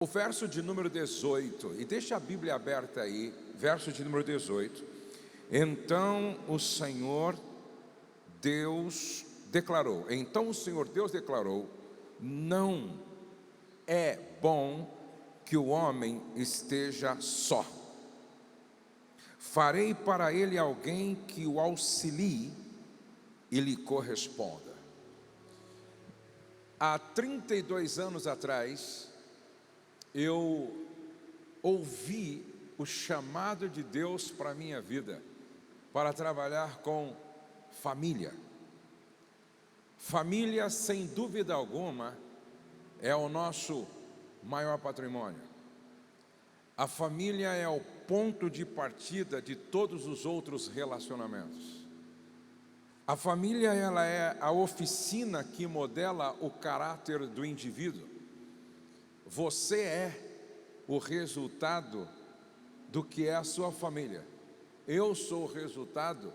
O verso de número 18, e deixa a Bíblia aberta aí, verso de número 18. Então o Senhor Deus declarou, não é bom que o homem esteja só. Farei para ele alguém que o auxilie e lhe corresponda. Há 32 anos atrás, eu ouvi o chamado de Deus para a minha vida, para trabalhar com família. Família, sem dúvida alguma, é o nosso maior patrimônio. A família é o ponto de partida de todos os outros relacionamentos. A família, ela é a oficina que modela o caráter do indivíduo. Você é o resultado do que é a sua família. Eu sou o resultado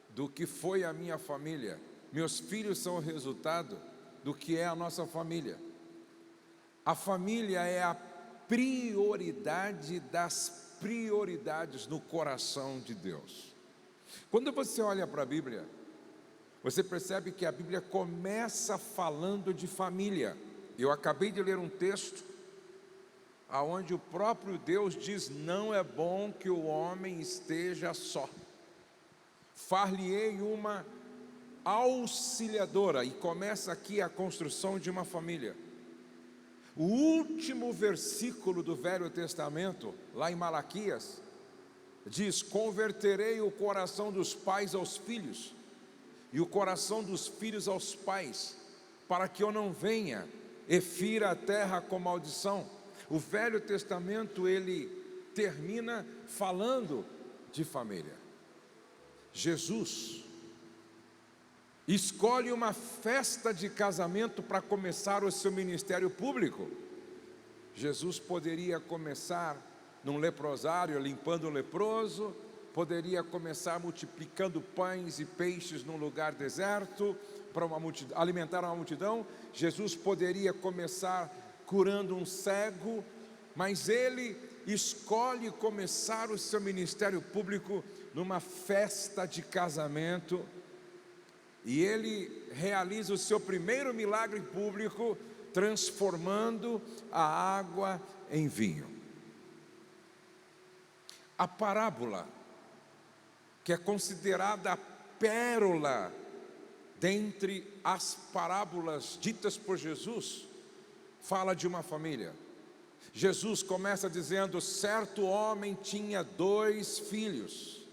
do que foi a minha família. Meus filhos são o resultado do que é a nossa família. A família é a prioridade das prioridades no coração de Deus. Quando você olha para a Bíblia, você percebe que a Bíblia começa falando de família. Eu acabei de ler um texto aonde o próprio Deus diz: não é bom que o homem esteja só. Far-lhe-ei uma auxiliadora, e começa aqui a construção de uma família. O último versículo do Velho Testamento, lá em Malaquias, diz: converterei o coração dos pais aos filhos, e o coração dos filhos aos pais, para que eu não venha e fira a terra com maldição. O Velho Testamento, ele termina falando de família. Jesus escolhe uma festa de casamento para começar o seu ministério público. Jesus poderia começar num leprosário, limpando o leproso, poderia começar multiplicando pães e peixes num lugar deserto, para alimentar uma multidão. Jesus poderia começar curando um cego, mas ele escolhe começar o seu ministério público numa festa de casamento, e ele realiza o seu primeiro milagre público, transformando a água em vinho. A parábola, que é considerada a pérola dentre as parábolas ditas por Jesus, fala de uma família. Jesus começa dizendo: certo homem tinha 2 filhos.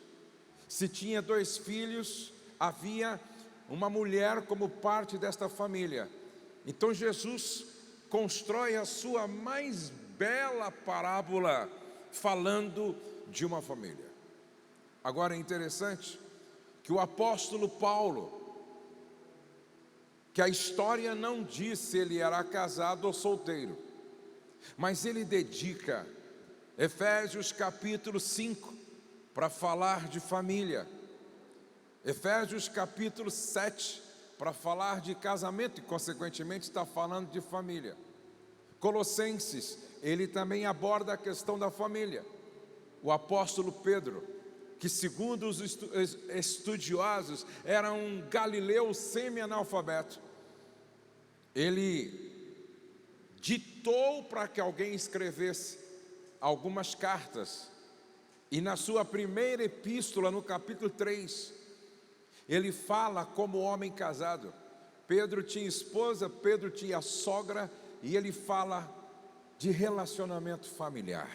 Se tinha 2 filhos, havia uma mulher como parte desta família. Então Jesus constrói a sua mais bela parábola falando de uma família. Agora é interessante que o apóstolo Paulo, que a história não diz se ele era casado ou solteiro, mas ele dedica Efésios capítulo 5 para falar de família, Efésios capítulo 7 para falar de casamento e consequentemente está falando de família. Colossenses, ele também aborda a questão da família. O apóstolo Pedro, que segundo os estudiosos era um galileu semi-analfabeto, ele ditou para que alguém escrevesse algumas cartas, e na sua primeira epístola, no capítulo 3, ele fala como homem casado. Pedro tinha esposa, Pedro tinha sogra, e ele fala de relacionamento familiar.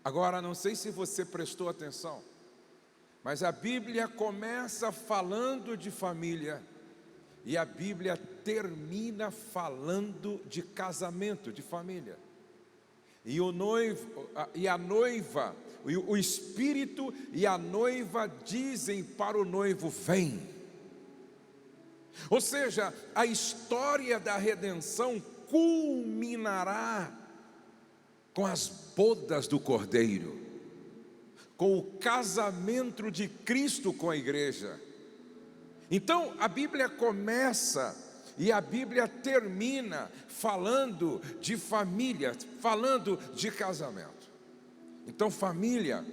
Agora, não sei se você prestou atenção, mas a Bíblia começa falando de família, e a Bíblia termina falando de casamento, de família. E o noivo e a noiva, o Espírito e a noiva dizem para o noivo: vem. Ou seja, a história da redenção culminará com as bodas do Cordeiro, com o casamento de Cristo com a igreja. Então a Bíblia começa E a Bíblia termina falando de família, falando de casamento. Então, família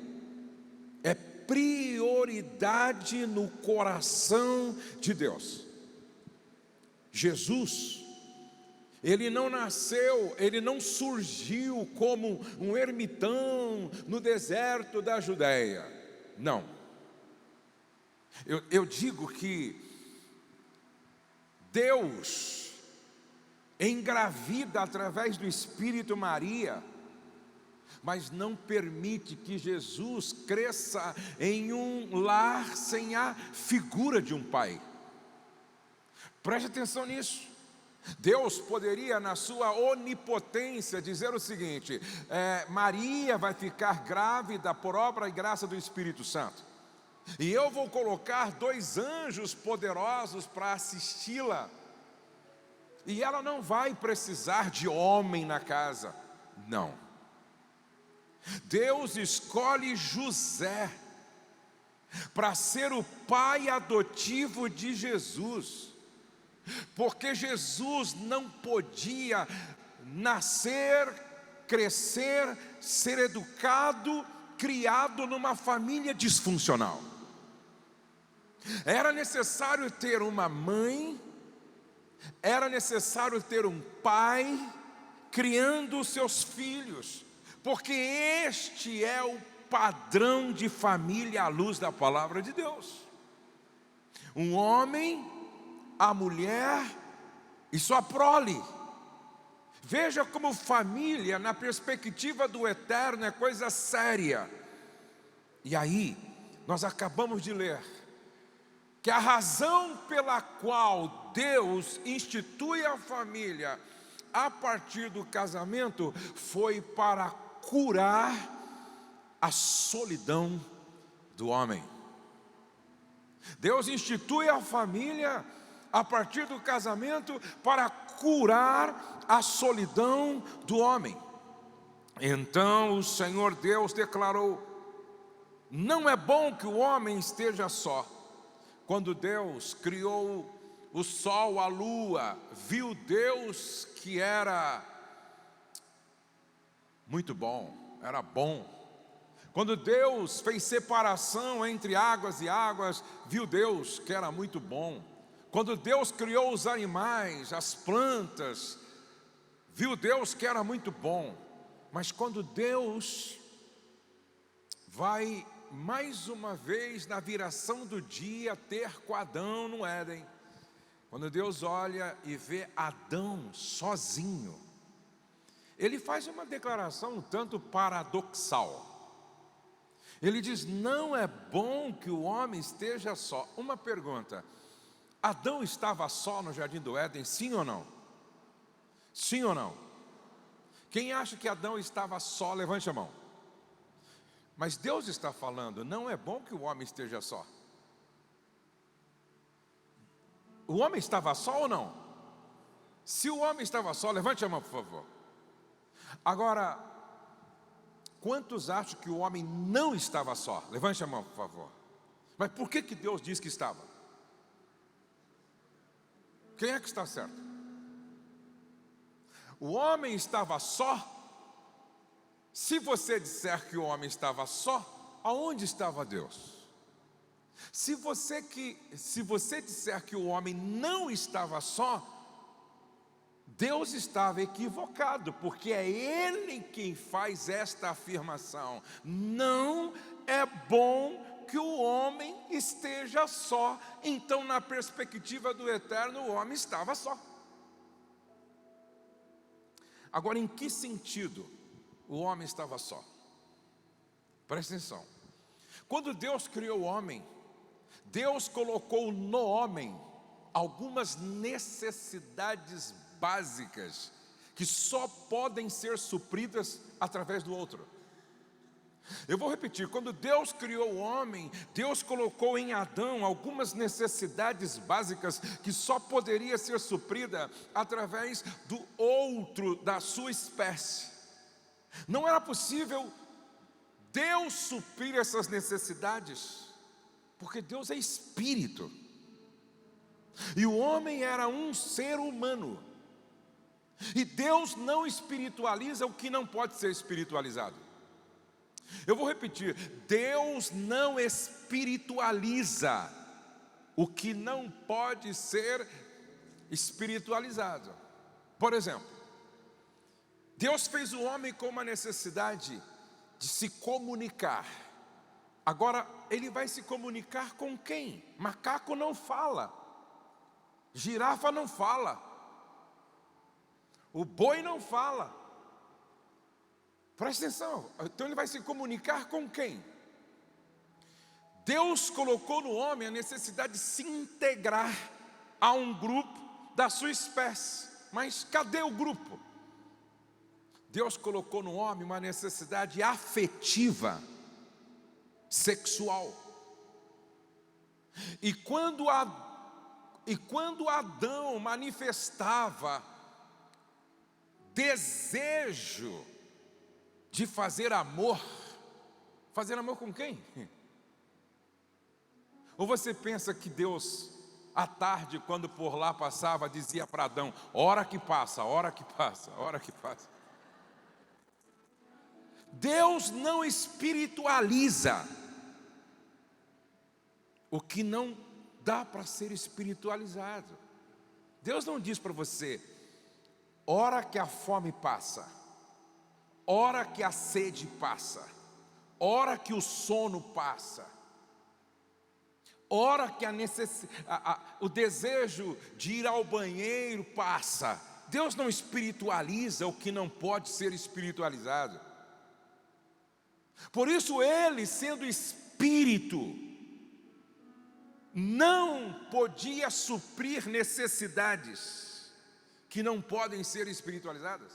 é prioridade no coração de Deus. Jesus, Ele não nasceu, Ele não surgiu como um ermitão no deserto da Judéia. Não. Eu digo que Deus engravida através do Espírito Maria, mas não permite que Jesus cresça em um lar sem a figura de um pai. Preste atenção nisso. Deus poderia, na sua onipotência, dizer o seguinte: Maria vai ficar grávida por obra e graça do Espírito Santo, e eu vou colocar 2 anjos poderosos para assisti-la, e ela não vai precisar de homem na casa. Não. Deus escolhe José para ser o pai adotivo de Jesus, porque Jesus não podia nascer, crescer, ser educado, criado numa família disfuncional. Era necessário ter uma mãe, era necessário ter um pai criando os seus filhos, porque este é o padrão de família à luz da palavra de Deus. Um homem, a mulher e sua prole. Veja como família, na perspectiva do eterno, é coisa séria. E aí, nós acabamos de ler que a razão pela qual Deus institui a família a partir do casamento foi para curar a solidão do homem. Deus institui a família a partir do casamento para curar a solidão do homem. Então o Senhor Deus declarou: não é bom que o homem esteja só. Quando Deus criou o sol, a lua, viu Deus que era muito bom, era bom. Quando Deus fez separação entre águas e águas, viu Deus que era muito bom. Quando Deus criou os animais, as plantas, viu Deus que era muito bom. Mas quando Deus vai mais uma vez na viração do dia ter com Adão no Éden, quando Deus olha e vê Adão sozinho, Ele faz uma declaração um tanto paradoxal. Ele diz: não é bom que o homem esteja só. Uma pergunta: Adão estava só no jardim do Éden, sim ou não? Sim ou não? Quem acha que Adão estava só, levante a mão. Mas Deus está falando: não é bom que o homem esteja só. O homem estava só ou não? Se o homem estava só, levante a mão, por favor. Agora, quantos acham que o homem não estava só? Levante a mão, por favor. Mas por que Deus diz que estava? Quem é que está certo? O homem estava só? Se você disser que o homem estava só, aonde estava Deus? Se você disser que o homem não estava só, Deus estava equivocado, porque é Ele quem faz esta afirmação: não é bom que o homem esteja só. Então, na perspectiva do eterno, o homem estava só. Agora, em que sentido o homem estava só? Presta atenção. Quando Deus criou o homem, Deus colocou no homem algumas necessidades básicas que só podem ser supridas através do outro. Eu vou repetir: quando Deus criou o homem, Deus colocou em Adão algumas necessidades básicas que só poderia ser suprida através do outro da sua espécie. Não era possível Deus suprir essas necessidades, porque Deus é espírito. E o homem era um ser humano. E Deus não espiritualiza o que não pode ser espiritualizado. Eu vou repetir: Deus não espiritualiza o que não pode ser espiritualizado. Por exemplo, Deus fez o homem com uma necessidade de se comunicar. Agora, ele vai se comunicar com quem? Macaco não fala, girafa não fala, o boi não fala. Presta atenção, então ele vai se comunicar com quem? Deus colocou no homem a necessidade de se integrar a um grupo da sua espécie. Mas cadê o grupo? Deus colocou no homem uma necessidade afetiva, sexual. E quando Adão manifestava desejo de fazer amor com quem? Ou você pensa que Deus, à tarde, quando por lá passava, dizia para Adão: hora que passa, hora que passa, hora que passa. Deus não espiritualiza o que não dá para ser espiritualizado. Deus não diz para você: hora que a fome passa, hora que a sede passa, hora que o sono passa, hora que o desejo de ir ao banheiro passa. Deus não espiritualiza o que não pode ser espiritualizado. Por isso ele, sendo espírito, não podia suprir necessidades que não podem ser espiritualizadas.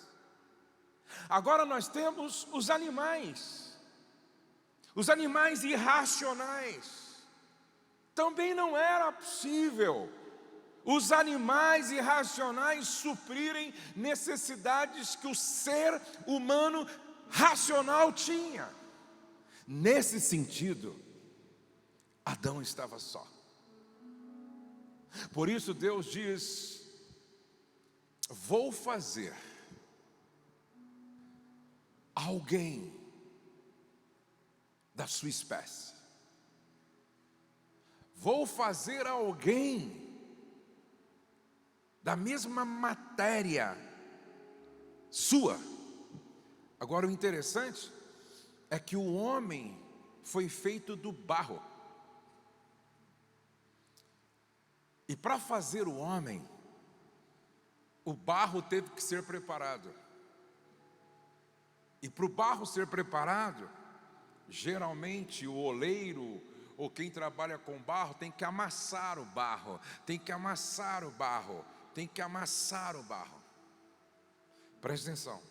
Agora nós temos os animais irracionais. Também não era possível os animais irracionais suprirem necessidades que o ser humano racional tinha. Nesse sentido, Adão estava só. Por isso Deus diz: vou fazer alguém da sua espécie. Vou fazer alguém da mesma matéria sua. Agora o interessante é que o homem foi feito do barro. E para fazer o homem, o barro teve que ser preparado. E para o barro ser preparado, geralmente o oleiro ou quem trabalha com barro tem que amassar o barro, tem que amassar o barro, tem que amassar o barro. Presta atenção.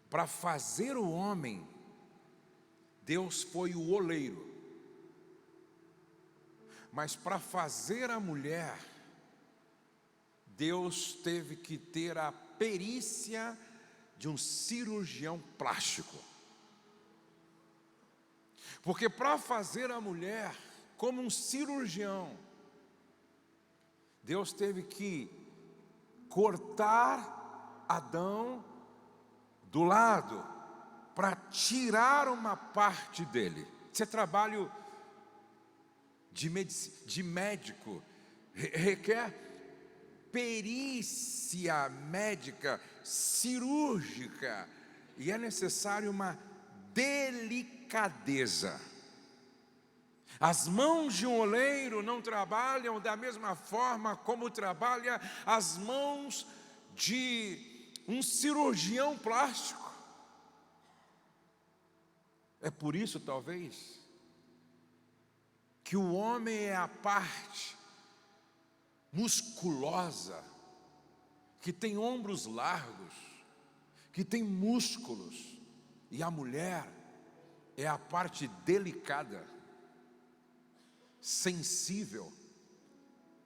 Para fazer o homem, Deus foi o oleiro. Mas para fazer a mulher, Deus teve que ter a perícia de um cirurgião plástico. Porque para fazer a mulher como um cirurgião, Deus teve que cortar Adão do lado para tirar uma parte dele. Isso é trabalho de médico, requer perícia médica, cirúrgica, e é necessário uma delicadeza. As mãos de um oleiro não trabalham da mesma forma como trabalha as mãos de um cirurgião plástico. É por isso, talvez, que o homem é a parte musculosa, que tem ombros largos, que tem músculos, e a mulher é a parte delicada, sensível,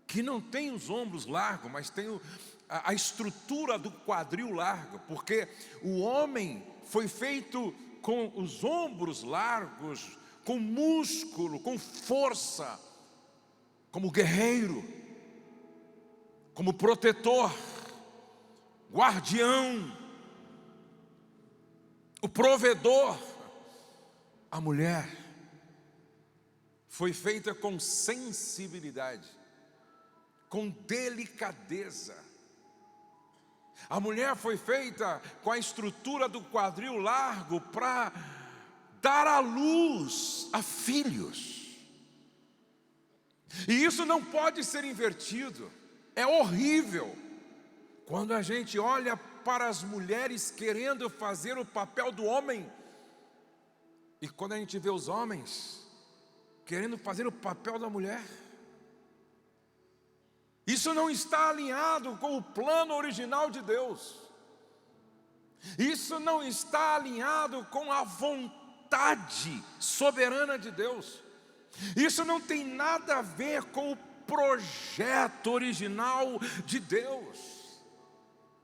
que não tem os ombros largos, mas tem a estrutura do quadril largo, porque o homem foi feito com os ombros largos, com músculo, com força, como guerreiro. como protetor, guardião, o provedor. A mulher foi feita com sensibilidade, com delicadeza. A mulher foi feita com a estrutura do quadril largo para dar à luz a filhos. E isso não pode ser invertido. É horrível quando a gente olha para as mulheres querendo fazer o papel do homem, e quando a gente vê os homens querendo fazer o papel da mulher. Isso não está alinhado com o plano original de Deus. Isso não está alinhado com a vontade soberana de Deus. Isso não tem nada a ver com o projeto original de Deus.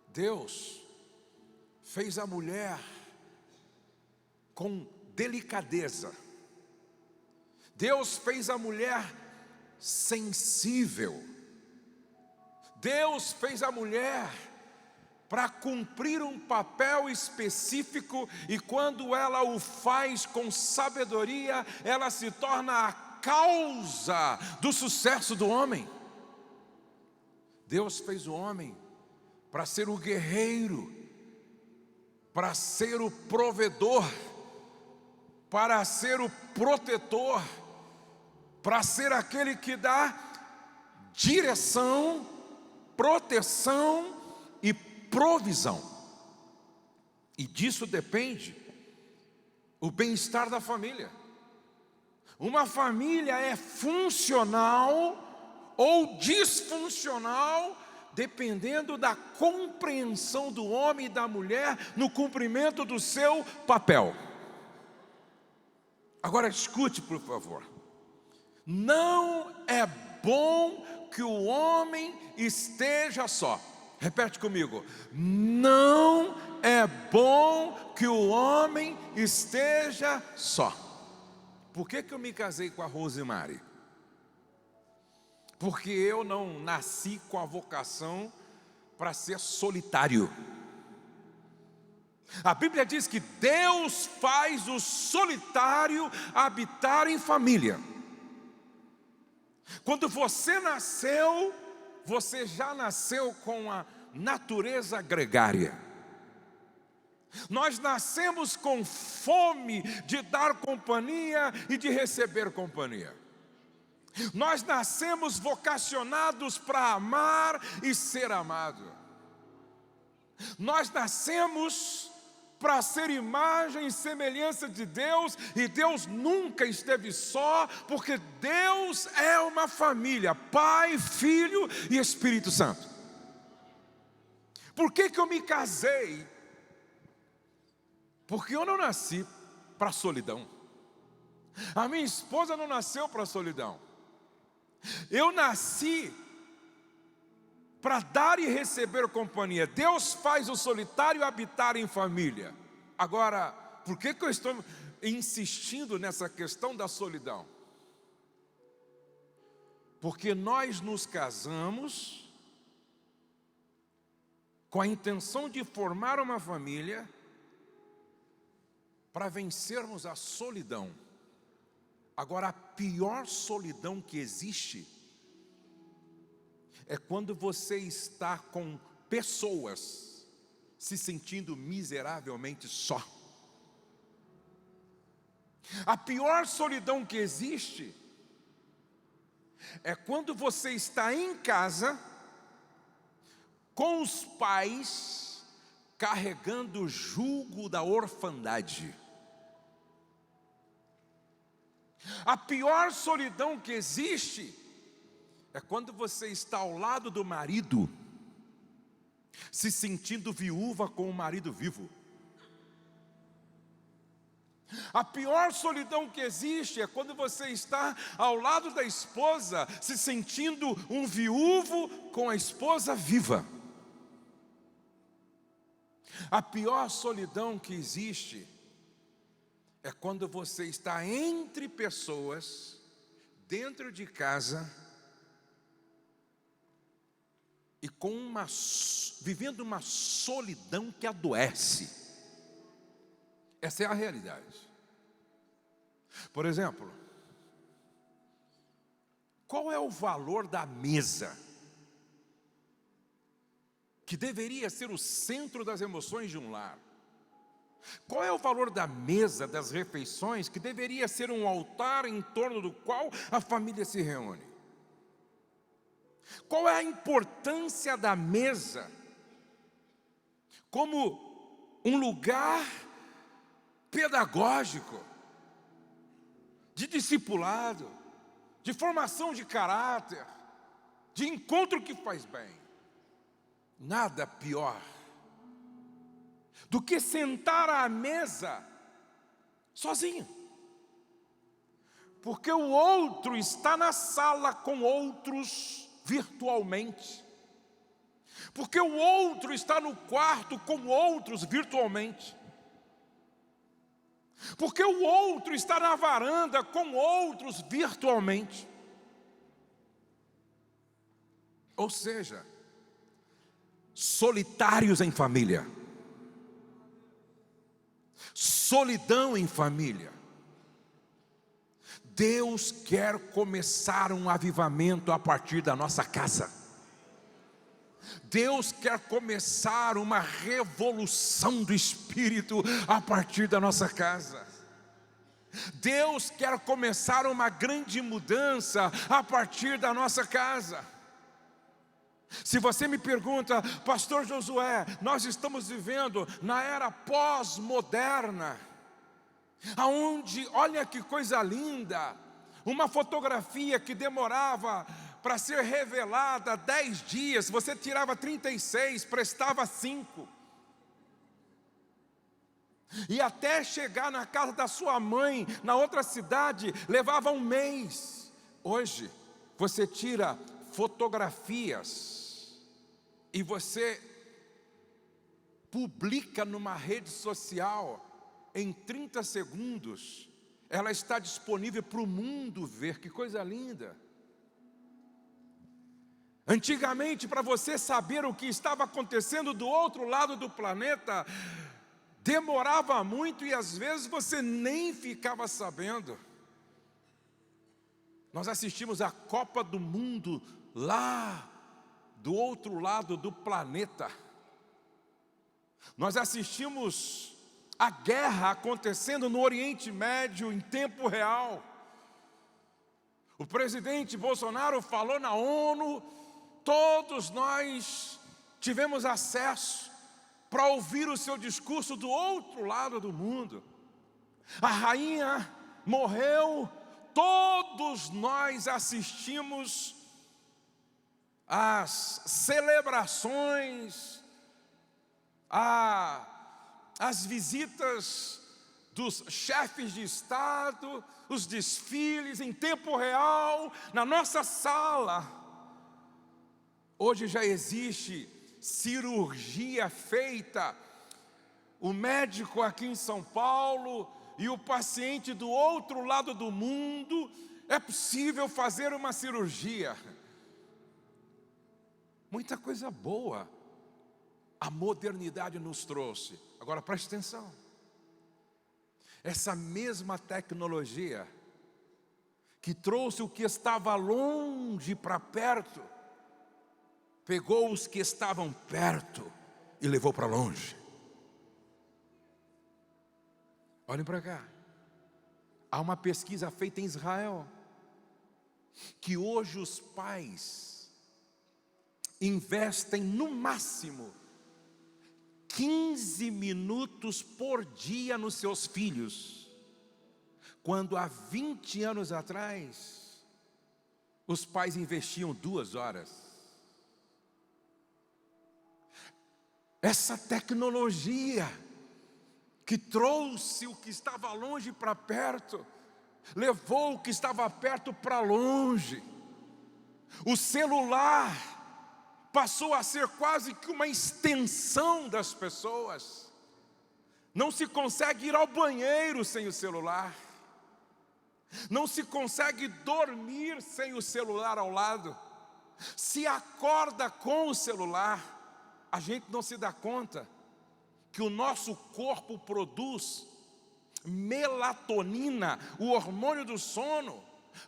Deus fez a mulher com delicadeza. Deus fez a mulher sensível. Deus fez a mulher para cumprir um papel específico, e quando ela o faz com sabedoria, ela se torna a causa do sucesso do homem. Deus fez o homem para ser o guerreiro, para ser o provedor, para ser o protetor, para ser aquele que dá direção, proteção e provisão. E disso depende o bem-estar da família. Uma família é funcional ou disfuncional dependendo da compreensão do homem e da mulher no cumprimento do seu papel. Agora escute, por favor. Não é bom que o homem esteja só. Repete comigo. Não é bom que o homem esteja só. Por que eu me casei com a Rosemary? Porque eu não nasci com a vocação para ser solitário. A Bíblia diz que Deus faz o solitário habitar em família. Quando você nasceu, você já nasceu com a natureza gregária. Nós nascemos com fome de dar companhia e de receber companhia. Nós nascemos vocacionados para amar e ser amado. Nós nascemos para ser imagem e semelhança de Deus, e Deus nunca esteve só, porque Deus é uma família, Pai, Filho e Espírito Santo. Por que eu me casei? Porque eu não nasci para a solidão. A minha esposa não nasceu para a solidão. Eu nasci para dar e receber companhia. Deus faz o solitário habitar em família. Agora, por que eu estou insistindo nessa questão da solidão? Porque nós nos casamos com a intenção de formar uma família para vencermos a solidão. Agora, a pior solidão que existe é quando você está com pessoas se sentindo miseravelmente só. A pior solidão que existe é quando você está em casa com os pais carregando o jugo da orfandade. A pior solidão que existe é quando você está ao lado do marido, se sentindo viúva com o marido vivo. A pior solidão que existe é quando você está ao lado da esposa, se sentindo um viúvo com a esposa viva. A pior solidão que existe é quando você está entre pessoas, dentro de casa, e vivendo uma solidão que adoece. Essa é a realidade. Por exemplo, qual é o valor da mesa, que deveria ser o centro das emoções de um lar? Qual é o valor da mesa, das refeições, que deveria ser um altar em torno do qual a família se reúne? Qual é a importância da mesa como um lugar pedagógico, de discipulado, de formação de caráter, de encontro que faz bem? Nada pior do que sentar à mesa sozinho, porque o outro está na sala com outros virtualmente, porque o outro está no quarto com outros virtualmente, porque o outro está na varanda com outros virtualmente. Ou seja, solitários em família, solidão em família. Deus quer começar um avivamento a partir da nossa casa. Deus quer começar uma revolução do Espírito a partir da nossa casa. Deus quer começar uma grande mudança a partir da nossa casa. Se você me pergunta, pastor Josué, nós estamos vivendo na era pós-moderna, aonde, olha que coisa linda, uma fotografia que demorava para ser revelada 10 dias, você tirava 36, prestava 5. E até chegar na casa da sua mãe, na outra cidade, levava 1 mês. Hoje, você tira fotografias e você publica numa rede social, em 30 segundos, ela está disponível para o mundo ver. Que coisa linda! Antigamente, para você saber o que estava acontecendo do outro lado do planeta, demorava muito e às vezes você nem ficava sabendo. Nós assistimos a Copa do Mundo lá do outro lado do planeta. Nós assistimos a guerra acontecendo no Oriente Médio em tempo real. O presidente Bolsonaro falou na ONU, todos nós tivemos acesso para ouvir o seu discurso do outro lado do mundo. A rainha morreu, todos nós assistimos às celebrações, às visitas dos chefes de Estado, os desfiles em tempo real, na nossa sala. Hoje já existe cirurgia feita, o médico aqui em São Paulo e o paciente do outro lado do mundo, é possível fazer uma cirurgia. Muita coisa boa a modernidade nos trouxe. Agora preste atenção, essa mesma tecnologia que trouxe o que estava longe para perto, pegou os que estavam perto e levou para longe. Olhem para cá, há uma pesquisa feita em Israel, que hoje os pais investem no máximo 15 minutos por dia nos seus filhos, quando há 20 anos atrás, os pais investiam 2 horas. Essa tecnologia que trouxe o que estava longe para perto, levou o que estava perto para longe. O celular passou a ser quase que uma extensão das pessoas. Não se consegue ir ao banheiro sem o celular. Não se consegue dormir sem o celular ao lado. se acorda com o celular, a gente não se dá conta que o nosso corpo produz melatonina, o hormônio do sono,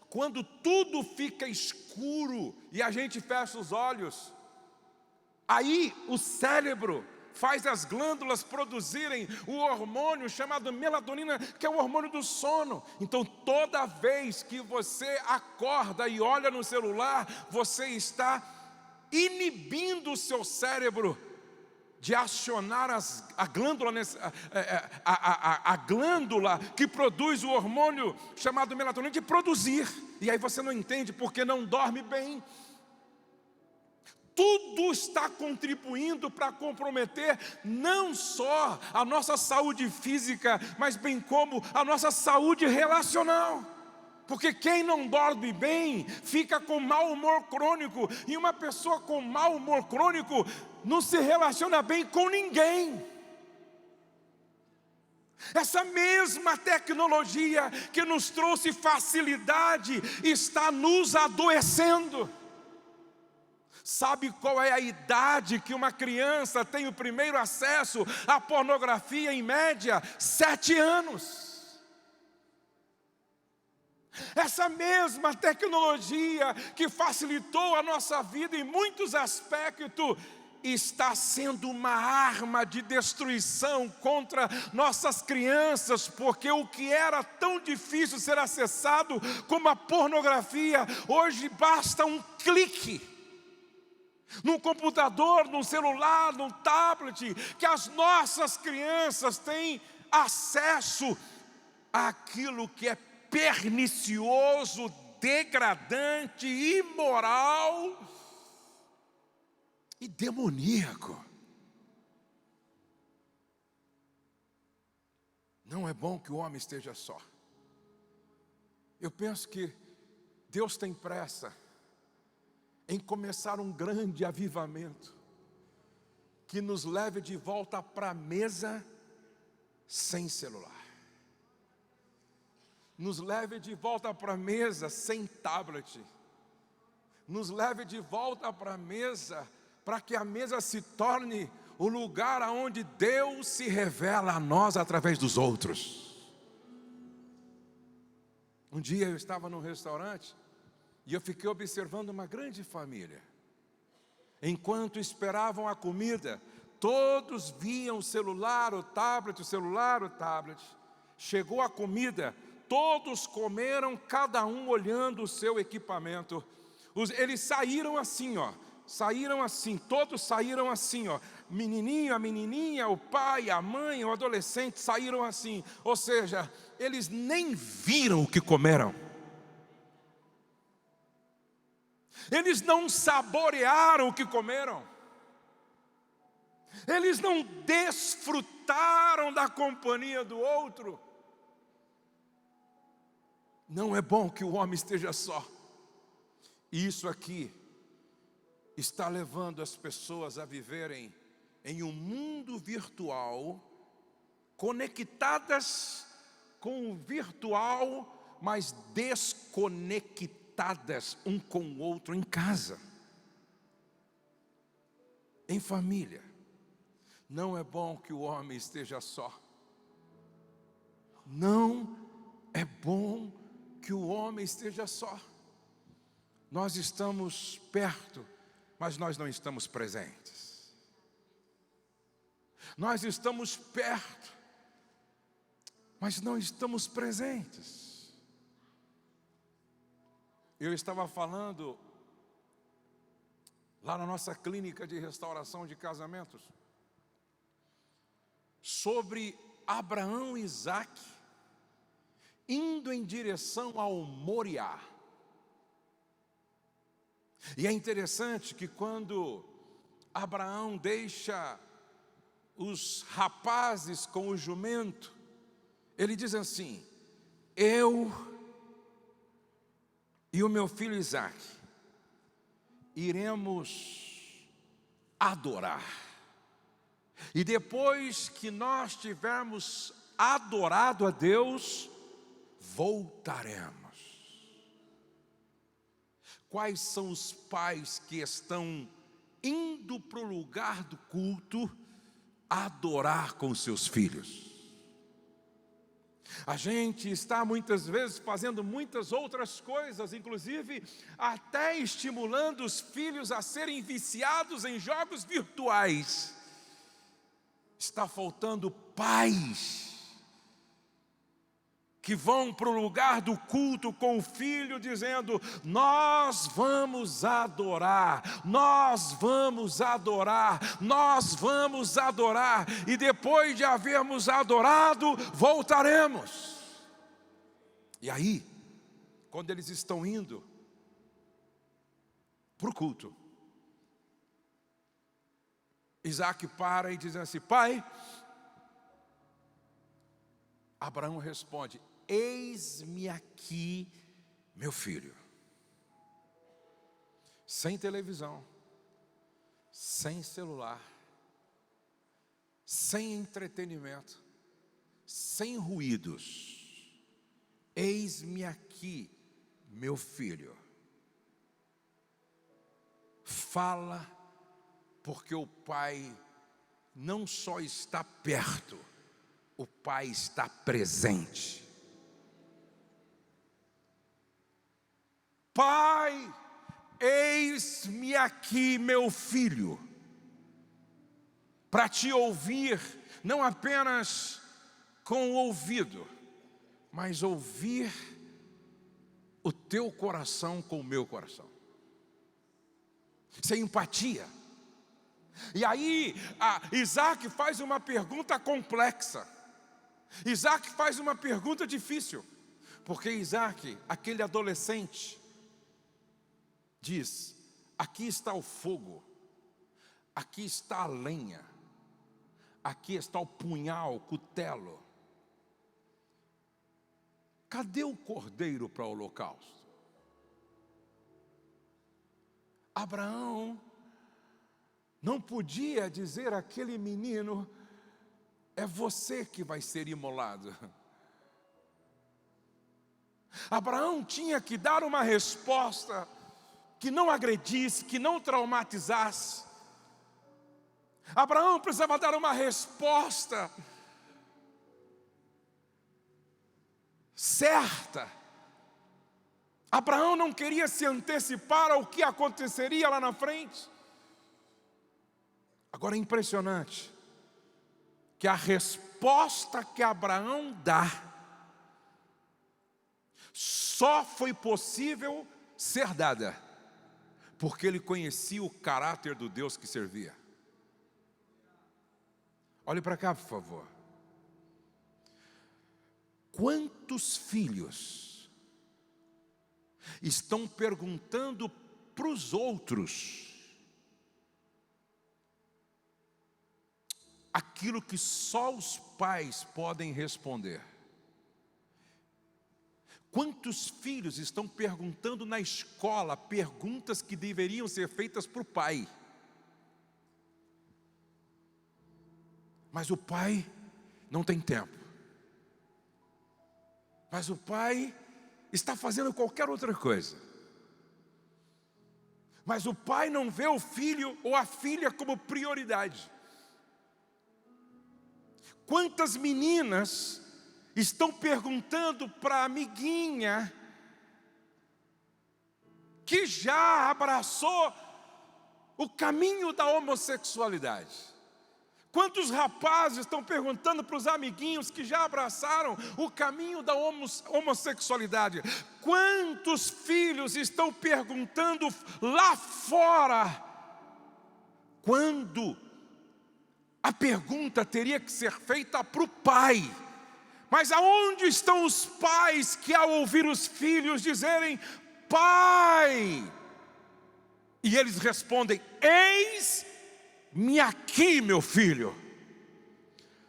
quando tudo fica escuro e a gente fecha os olhos. Aí o cérebro faz as glândulas produzirem o hormônio chamado melatonina, que é o hormônio do sono. Então toda vez que você acorda e olha no celular, você está inibindo o seu cérebro de acionar a glândula que produz o hormônio chamado melatonina, de produzir. E aí você não entende porque não dorme bem. Tudo está contribuindo para comprometer não só a nossa saúde física, mas bem como a nossa saúde relacional. Porque quem não dorme bem fica com mau humor crônico, e uma pessoa com mau humor crônico não se relaciona bem com ninguém. Essa mesma tecnologia que nos trouxe facilidade está nos adoecendo. Sabe qual é a idade que uma criança tem o primeiro acesso à pornografia? Em média, 7 anos. Essa mesma tecnologia que facilitou a nossa vida em muitos aspectos, está sendo uma arma de destruição contra nossas crianças, porque o que era tão difícil ser acessado como a pornografia, hoje basta um clique. Num computador, num celular, num tablet, que as nossas crianças têm acesso àquilo que é pernicioso, degradante, imoral e demoníaco. Não é bom que o homem esteja só. Eu penso que Deus tem pressa em começar um grande avivamento que nos leve de volta para a mesa sem celular, nos leve de volta para a mesa sem tablet, nos leve de volta para a mesa, para que a mesa se torne o lugar onde Deus se revela a nós através dos outros. Um dia eu estava num restaurante e eu fiquei observando uma grande família. Enquanto esperavam a comida, todos viam o celular, o tablet, o celular, o tablet. Chegou a comida, todos comeram, cada um olhando o seu equipamento. Eles saíram assim, ó. Saíram assim, todos saíram assim, ó. Menininho, a menininha, o pai, a mãe, o adolescente saíram assim. Ou seja, eles nem viram o que comeram. Eles não saborearam o que comeram. Eles não desfrutaram da companhia do outro. Não é bom que o homem esteja só. Isso aqui está levando as pessoas a viverem em um mundo virtual, conectadas com o virtual, mas desconectadas um com o outro em casa, em família. Não é bom que o homem esteja só. Não é bom que o homem esteja só. Nós estamos perto, mas nós não estamos presentes. Nós estamos perto, mas não estamos presentes. Eu estava falando lá na nossa clínica de restauração de casamentos sobre Abraão e Isaac indo em direção ao Moriá. E é interessante que quando Abraão deixa os rapazes com o jumento, ele diz assim: eu e o meu filho Isaac iremos adorar. E depois que nós tivermos adorado a Deus, voltaremos. quais são os pais que estão indo para o lugar do culto adorar com seus filhos? A gente está muitas vezes fazendo muitas outras coisas, inclusive até estimulando os filhos a serem viciados em jogos virtuais. Está faltando pais que vão para o lugar do culto com o filho dizendo: nós vamos adorar, nós vamos adorar, nós vamos adorar, e depois de havermos adorado, voltaremos. E aí, quando eles estão indo para o culto, Isaac para e diz assim: pai. Abraão responde: eis-me aqui, meu filho. Sem televisão, sem celular, sem entretenimento, sem ruídos. Eis-me aqui, meu filho. Fala, porque o pai não só está perto, o pai está presente. Pai, eis-me aqui, meu filho, para te ouvir, não apenas com o ouvido, mas ouvir o teu coração com o meu coração. Sem empatia. E aí, Isaac faz uma pergunta complexa. Isaac faz uma pergunta difícil, porque Isaac, aquele adolescente, diz: aqui está o fogo, aqui está a lenha, aqui está o punhal, o cutelo. Cadê o cordeiro para o holocausto? Abraão não podia dizer àquele menino: é você que vai ser imolado. Abraão tinha que dar uma resposta que não agredisse, que não traumatizasse. Abraão precisava dar uma resposta certa. Abraão não queria se antecipar ao que aconteceria lá na frente. Agora é impressionante que a resposta que Abraão dá só foi possível ser dada porque ele conhecia o caráter do Deus que servia. Olhe para cá, por favor. Quantos filhos estão perguntando para os outros aquilo que só os pais podem responder? Quantos filhos estão perguntando na escola perguntas que deveriam ser feitas para o pai? Mas o pai não tem tempo. Mas o pai está fazendo qualquer outra coisa. Mas o pai não vê o filho ou a filha como prioridade. Quantas meninas estão perguntando para a amiguinha que já abraçou o caminho da homossexualidade? Quantos rapazes estão perguntando para os amiguinhos que já abraçaram o caminho da homossexualidade? Quantos filhos estão perguntando lá fora, quando a pergunta teria que ser feita para o pai? Mas aonde estão os pais que, ao ouvir os filhos dizerem: pai, e eles respondem: eis-me aqui, meu filho.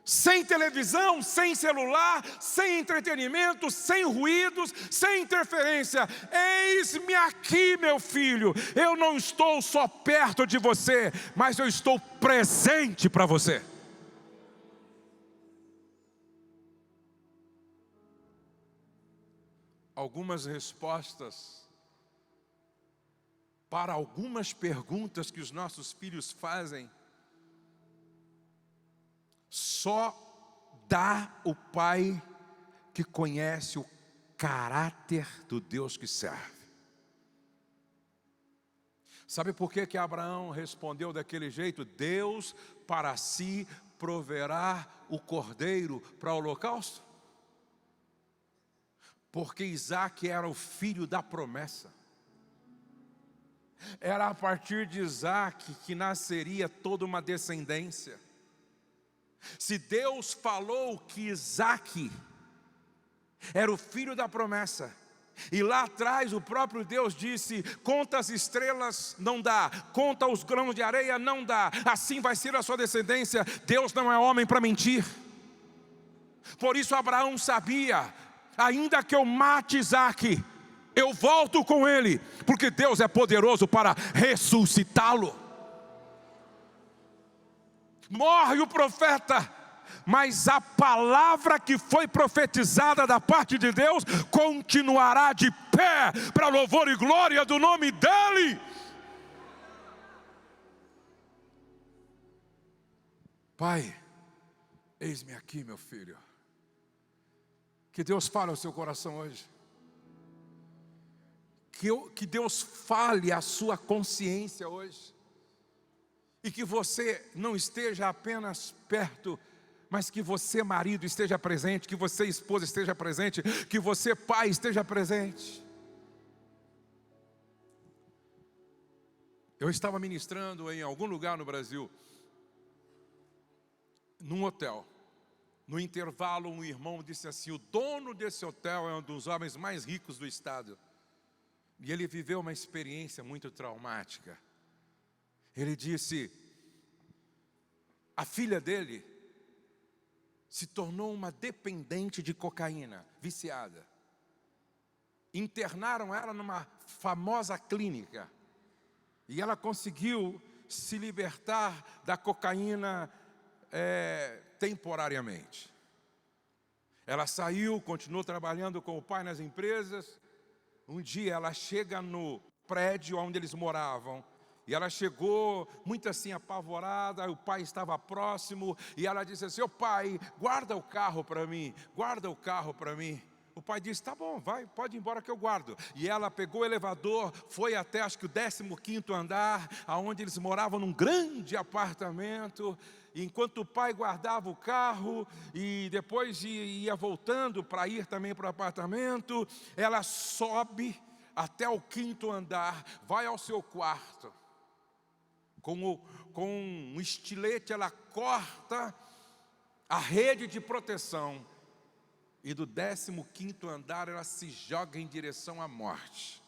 Sem televisão, sem celular, sem entretenimento, sem ruídos, sem interferência. Eis-me aqui, meu filho. Eu não estou só perto de você, mas eu estou presente para você. Algumas respostas para algumas perguntas que os nossos filhos fazem, só dá o pai que conhece o caráter do Deus que serve. Sabe por que Abraão respondeu daquele jeito? Deus para si proverá o cordeiro para o holocausto? Porque Isaque era o filho da promessa. Era a partir de Isaque que nasceria toda uma descendência. Se Deus falou que Isaque era o filho da promessa, e lá atrás o próprio Deus disse: conta as estrelas, não dá, conta os grãos de areia, não dá, assim vai ser a sua descendência. Deus não é homem para mentir. Por isso Abraão sabia: ainda que eu mate Isaque, eu volto com ele, porque Deus é poderoso para ressuscitá-lo. Morre o profeta, mas a palavra que foi profetizada da parte de Deus continuará de pé para louvor e glória do nome dEle. Pai, eis-me aqui, meu filho. Que Deus fale ao seu coração hoje. Que Deus fale à sua consciência hoje. E que você não esteja apenas perto, mas que você, marido, esteja presente, que você, esposa, esteja presente, que você, pai, esteja presente. Eu estava ministrando em algum lugar no Brasil, num hotel. No intervalo, um irmão disse assim: o dono desse hotel é um dos homens mais ricos do estado. E ele viveu uma experiência muito traumática. Ele disse: a filha dele se tornou uma dependente de cocaína, viciada. Internaram ela numa famosa clínica. E ela conseguiu se libertar da cocaína temporariamente. Ela saiu, continuou trabalhando com o pai nas empresas. Um dia ela chega no prédio onde eles moravam. E ela chegou muito assim apavorada, o pai estava próximo, e ela disse assim: ô pai, guarda o carro para mim, guarda o carro para mim. O pai disse: tá bom, vai, pode ir embora que eu guardo. E ela pegou o elevador, foi até acho que o 15º andar, aonde eles moravam num grande apartamento. E enquanto o pai guardava o carro e depois ia voltando para ir também para o apartamento, ela sobe até o 5º andar, vai ao seu quarto. Com um estilete ela corta a rede de proteção. E do 15º andar ela se joga em direção à morte.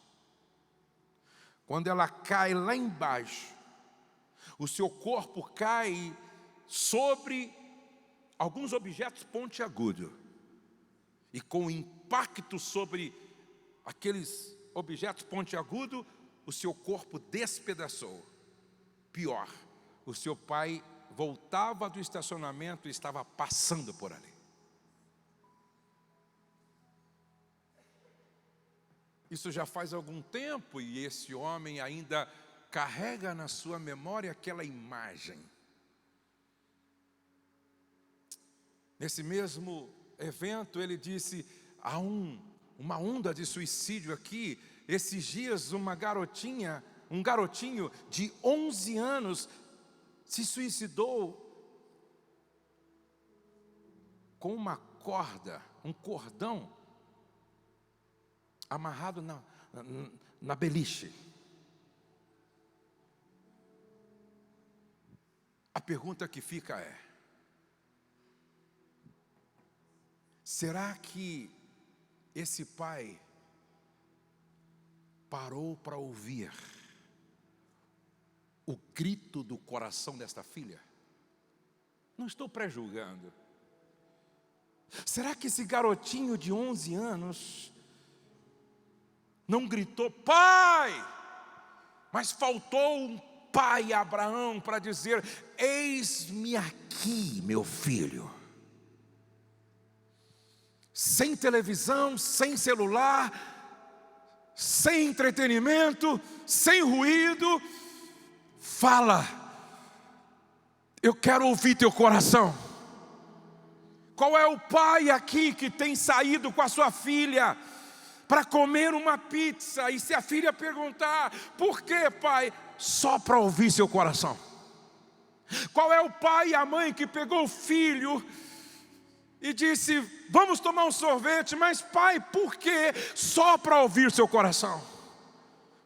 Quando ela cai lá embaixo, o seu corpo cai sobre alguns objetos pontiagudos. E com o impacto sobre aqueles objetos pontiagudos, o seu corpo despedaçou. Pior, o seu pai voltava do estacionamento e estava passando por ali. Isso já faz algum tempo e esse homem ainda carrega na sua memória aquela imagem. Nesse mesmo evento ele disse: há uma onda de suicídio aqui. Esses dias um garotinho de 11 anos se suicidou com uma corda, um cordão amarrado na beliche. A pergunta que fica é: será que esse pai parou para ouvir o grito do coração desta filha? Não estou pré-julgando. Será que esse garotinho de 11 anos não gritou: pai? Mas faltou um pai a Abraão para dizer: eis-me aqui, meu filho. Sem televisão, sem celular, sem entretenimento, sem ruído. Fala, eu quero ouvir teu coração. Qual é o pai aqui que tem saído com a sua filha para comer uma pizza, e se a filha perguntar, por que, pai? Só para ouvir seu coração. Qual é o pai e a mãe que pegou o filho e disse, vamos tomar um sorvete, mas pai, por quê? Só para ouvir seu coração.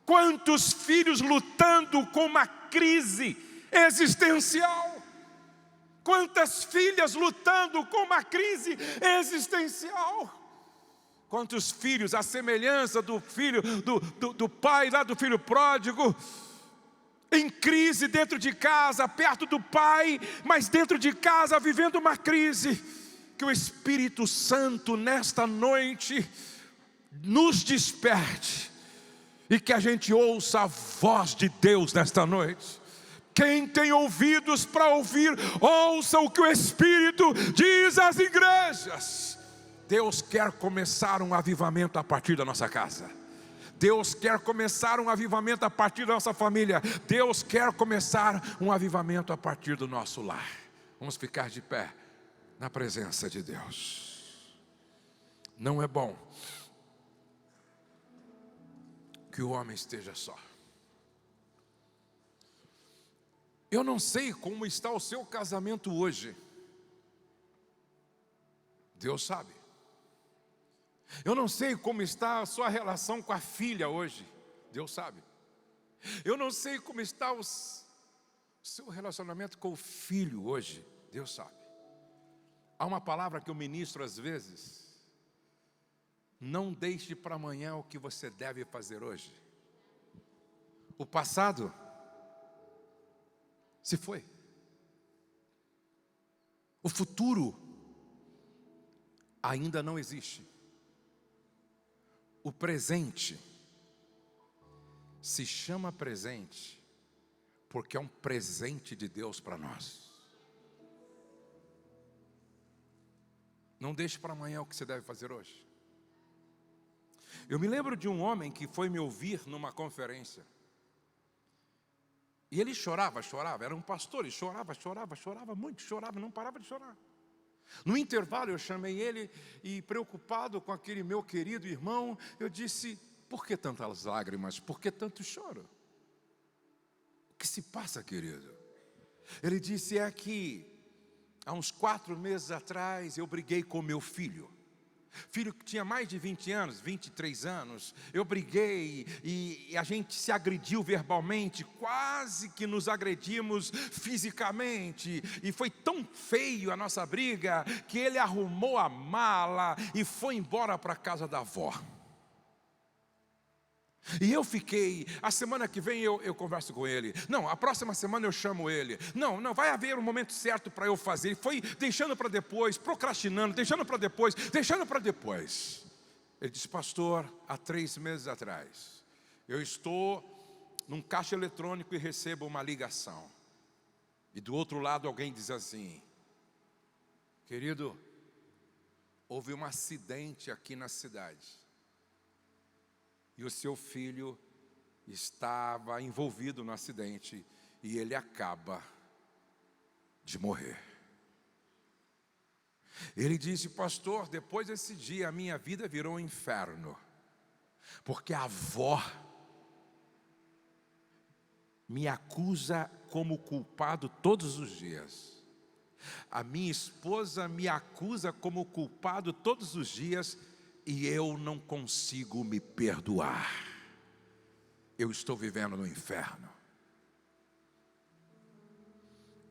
Quantos filhos lutando com uma crise existencial? Quantas filhas lutando com uma crise existencial? Quantos filhos, a semelhança do filho, do pai lá do filho pródigo, em crise dentro de casa, perto do pai, mas dentro de casa vivendo uma crise. Que o Espírito Santo nesta noite nos desperte e que a gente ouça a voz de Deus nesta noite. Quem tem ouvidos para ouvir, ouça o que o Espírito diz às igrejas. Deus quer começar um avivamento a partir da nossa casa. Deus quer começar um avivamento a partir da nossa família. Deus quer começar um avivamento a partir do nosso lar. Vamos ficar de pé na presença de Deus. Não é bom que o homem esteja só. Eu não sei como está o seu casamento hoje. Deus sabe. Eu não sei como está a sua relação com a filha hoje. Deus sabe. Eu não sei como está o seu relacionamento com o filho hoje. Deus sabe. Há uma palavra que eu ministro às vezes. Não deixe para amanhã o que você deve fazer hoje. O passado se foi. O futuro ainda não existe. O presente se chama presente porque é um presente de Deus para nós. Não deixe para amanhã o que você deve fazer hoje. Eu me lembro de um homem que foi me ouvir numa conferência. E ele chorava, era um pastor, e chorava muito, não parava de chorar. No intervalo eu chamei ele e, preocupado com aquele meu querido irmão, eu disse, por que tantas lágrimas? Por que tanto choro? O que se passa, querido? Ele disse, é que há uns 4 meses atrás eu briguei com meu filho. Filho que tinha mais de 20 anos, 23 anos, eu briguei e a gente se agrediu verbalmente, quase que nos agredimos fisicamente, e foi tão feio a nossa briga, que ele arrumou a mala e foi embora para a casa da avó. E eu fiquei, a semana que vem eu converso com ele. Não, a próxima semana eu chamo ele. Não, vai haver um momento certo para eu fazer. Ele foi deixando para depois, procrastinando, deixando para depois. Ele disse, pastor, há 3 meses atrás, eu estou num caixa eletrônico e recebo uma ligação. E do outro lado alguém diz assim, querido, houve um acidente aqui na cidade. E o seu filho estava envolvido no acidente e ele acaba de morrer. Ele disse, pastor, depois desse dia a minha vida virou um inferno, porque a avó me acusa como culpado todos os dias. A minha esposa me acusa como culpado todos os dias. E eu não consigo me perdoar. Eu estou vivendo no inferno.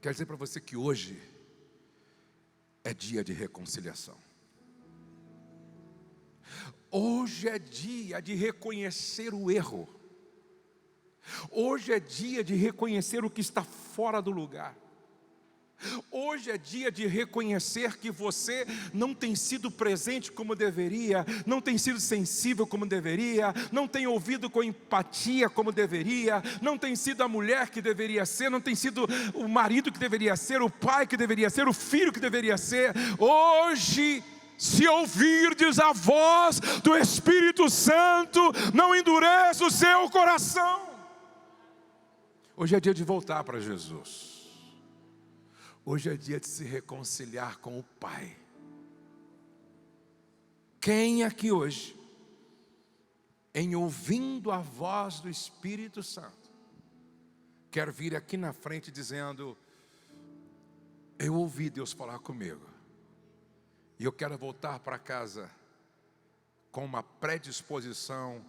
Quero dizer para você que hoje é dia de reconciliação. Hoje é dia de reconhecer o erro. Hoje é dia de reconhecer o que está fora do lugar. Hoje é dia de reconhecer que você não tem sido presente como deveria, não tem sido sensível como deveria, não tem ouvido com empatia como deveria, não tem sido a mulher que deveria ser, não tem sido o marido que deveria ser, o pai que deveria ser, o filho que deveria ser. Hoje se ouvirdes a voz do Espírito Santo, não endureça o seu coração. Hoje é dia de voltar para Jesus. Hoje é dia de se reconciliar com o Pai. Quem aqui hoje, em ouvindo a voz do Espírito Santo, quer vir aqui na frente dizendo: eu ouvi Deus falar comigo, e eu quero voltar para casa com uma predisposição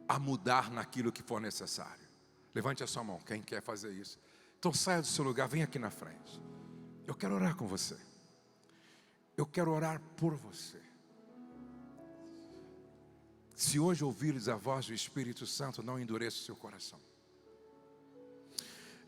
a mudar naquilo que for necessário. Levante a sua mão, quem quer fazer isso. Então saia do seu lugar, vem aqui na frente. Eu quero orar com você. Eu quero orar por você. Se hoje ouvires a voz do Espírito Santo, não endureça o seu coração.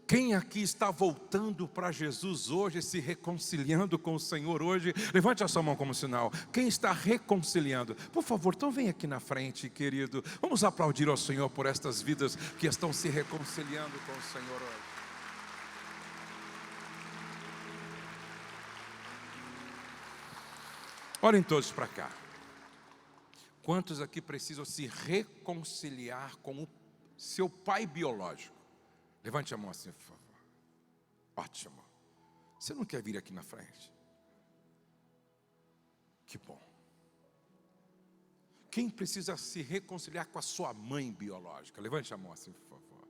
Quem aqui está voltando para Jesus hoje, se reconciliando com o Senhor hoje? Levante a sua mão como sinal. Quem está reconciliando? Por favor, então vem aqui na frente, querido. Vamos aplaudir ao Senhor por estas vidas que estão se reconciliando com o Senhor hoje. Olhem todos para cá. Quantos aqui precisam se reconciliar com o seu pai biológico? Levante a mão assim, por favor. Ótimo. Você não quer vir aqui na frente? Que bom. Quem precisa se reconciliar com a sua mãe biológica? Levante a mão assim, por favor.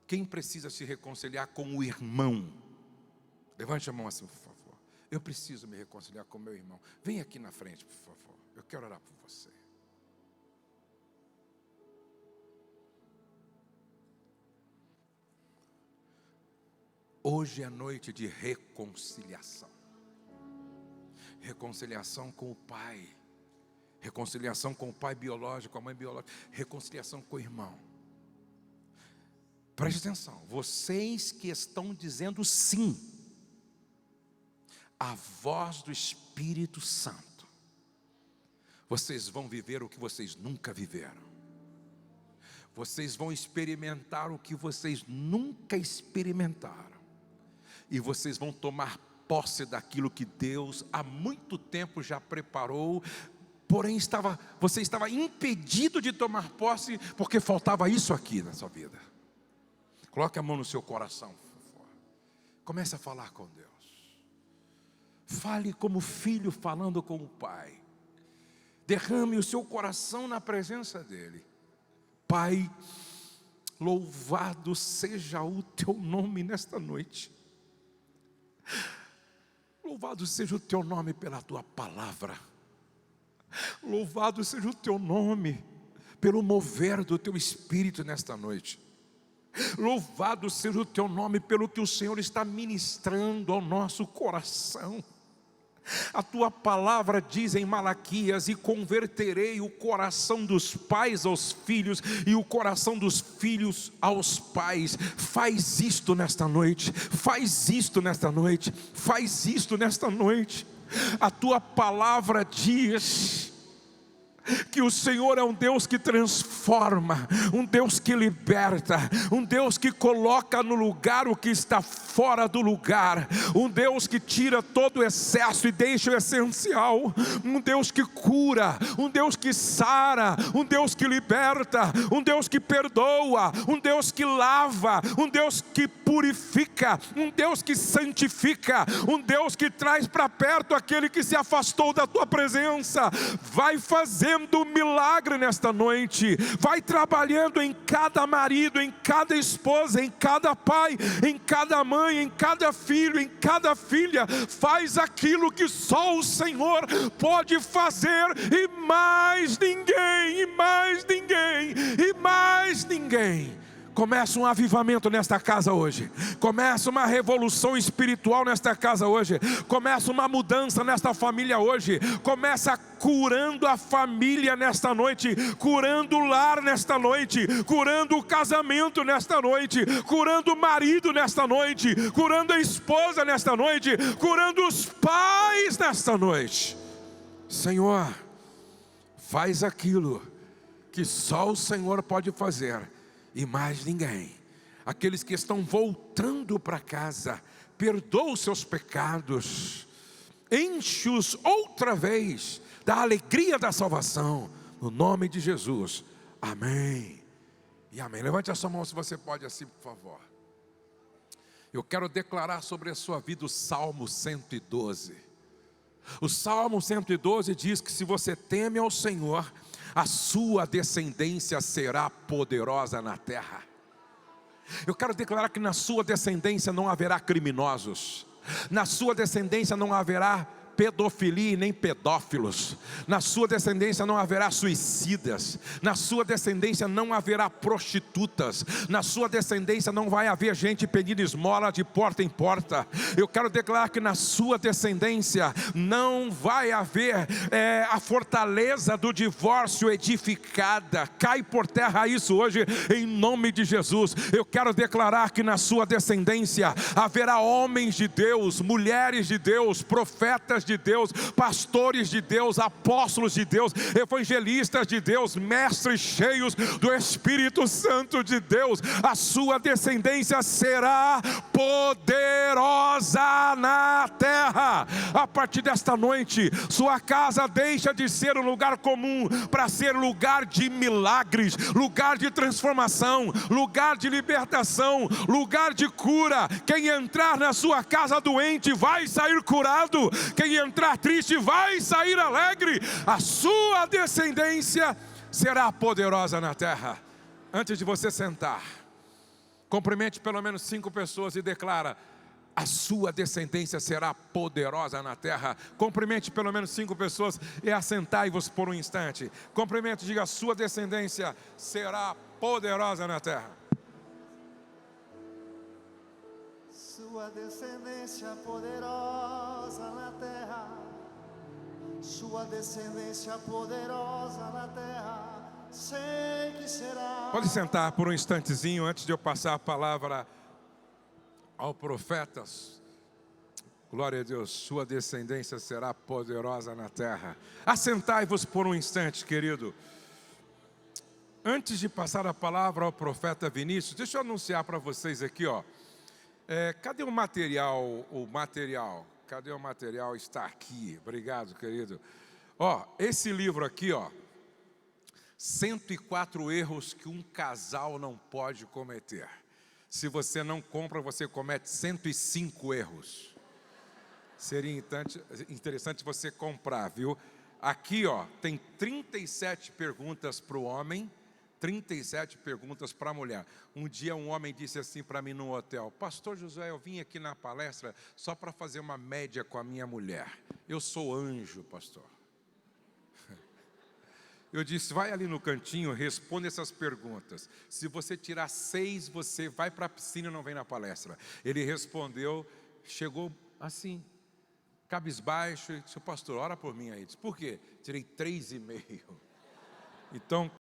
Quem precisa se reconciliar com o irmão? Levante a mão assim, por favor. Eu preciso me reconciliar com meu irmão. Vem aqui na frente, por favor. Eu quero orar por você. Hoje é noite de reconciliação. Reconciliação com o pai. Reconciliação com o pai biológico, com a mãe biológica. Reconciliação com o irmão. Preste atenção. Vocês que estão dizendo sim à voz do Espírito Santo, vocês vão viver o que vocês nunca viveram. Vocês vão experimentar o que vocês nunca experimentaram. E vocês vão tomar posse daquilo que Deus há muito tempo já preparou. Porém você estava impedido de tomar posse porque faltava isso aqui na sua vida. Coloque a mão no seu coração, por favor. Comece a falar com Deus. Fale como filho falando com o Pai. Derrame o seu coração na presença dEle. Pai, louvado seja o Teu nome nesta noite. Louvado seja o Teu nome pela Tua palavra. Louvado seja o Teu nome pelo mover do Teu Espírito nesta noite. Louvado seja o Teu nome pelo que o Senhor está ministrando ao nosso coração. A Tua palavra diz em Malaquias: e converterei o coração dos pais aos filhos e o coração dos filhos aos pais. Faz isto nesta noite, faz isto nesta noite, faz isto nesta noite. A Tua palavra diz que o Senhor é um Deus que transforma, um Deus que liberta, um Deus que coloca no lugar o que está fora do lugar, um Deus que tira todo o excesso e deixa o essencial, um Deus que cura, um Deus que sara, um Deus que liberta, um Deus que perdoa, um Deus que lava, um Deus que purifica, um Deus que santifica, um Deus que traz para perto aquele que se afastou da Tua presença. Vai fazendo milagre nesta noite, vai trabalhando em cada marido, em cada esposa, em cada pai, em cada mãe, em cada filho, em cada filha. Faz aquilo que só o Senhor pode fazer, e mais ninguém, e mais ninguém, e mais ninguém. Começa um avivamento nesta casa hoje. Começa uma revolução espiritual nesta casa hoje. Começa uma mudança nesta família hoje. Começa curando a família nesta noite. Curando o lar nesta noite. Curando o casamento nesta noite. Curando o marido nesta noite. Curando a esposa nesta noite. Curando os pais nesta noite. Senhor, faz aquilo que só o Senhor pode fazer. E mais ninguém. Aqueles que estão voltando para casa, perdoa os seus pecados, enche-os outra vez da alegria da salvação, no nome de Jesus, amém e amém. Levante a sua mão se você pode assim, por favor. Eu quero declarar sobre a sua vida o Salmo 112. O Salmo 112 diz que se você teme ao Senhor, a sua descendência será poderosa na terra. Eu quero declarar que na sua descendência não haverá criminosos, na sua descendência não haverá pedofilia e nem pedófilos, na sua descendência não haverá suicidas, na sua descendência não haverá prostitutas, na sua descendência não vai haver gente pedindo esmola de porta em porta. Eu quero declarar que na sua descendência não vai haver a fortaleza do divórcio edificada. Cai por terra isso hoje em nome de Jesus. Eu quero declarar que na sua descendência haverá homens de Deus, mulheres de Deus, profetas de Deus, pastores de Deus, apóstolos de Deus, evangelistas de Deus, mestres cheios do Espírito Santo de Deus. A sua descendência será poderosa na terra. A partir desta noite, sua casa deixa de ser um lugar comum para ser lugar de milagres, lugar de transformação, lugar de libertação, lugar de cura. Quem entrar na sua casa doente vai sair curado, quem entrar triste vai sair alegre. A sua descendência será poderosa na terra. Antes de você sentar, cumprimente pelo menos 5 pessoas e declara: a sua descendência será poderosa na terra. Cumprimente pelo menos 5 pessoas e assentai-vos por um instante. Cumprimente, diga: a sua descendência será poderosa na terra. Sua descendência poderosa na terra, sua descendência poderosa na terra, sei que será. Pode sentar por um instantezinho antes de eu passar a palavra ao profeta. Glória a Deus, sua descendência será poderosa na terra. Assentai-vos por um instante, querido. Antes de passar a palavra ao profeta Vinícius, deixa eu anunciar para vocês aqui, ó. Cadê o material? Cadê o material? Está aqui. Obrigado, querido. Ó, esse livro aqui, ó, 104 erros que um casal não pode cometer. Se você não compra, você comete 105 erros. Seria interessante você comprar, viu? Aqui, ó, tem 37 perguntas para o homem, 37 perguntas para a mulher. Um dia um homem disse assim para mim no hotel: pastor Josué, eu vim aqui na palestra só para fazer uma média com a minha mulher. Eu sou anjo, pastor. Eu disse: vai ali no cantinho, responde essas perguntas. Se você tirar 6, você vai para a piscina e não vem na palestra. Ele respondeu, chegou assim, cabisbaixo, e disse: pastor, ora por mim aí. Disse: por quê? Tirei 3,5. Então,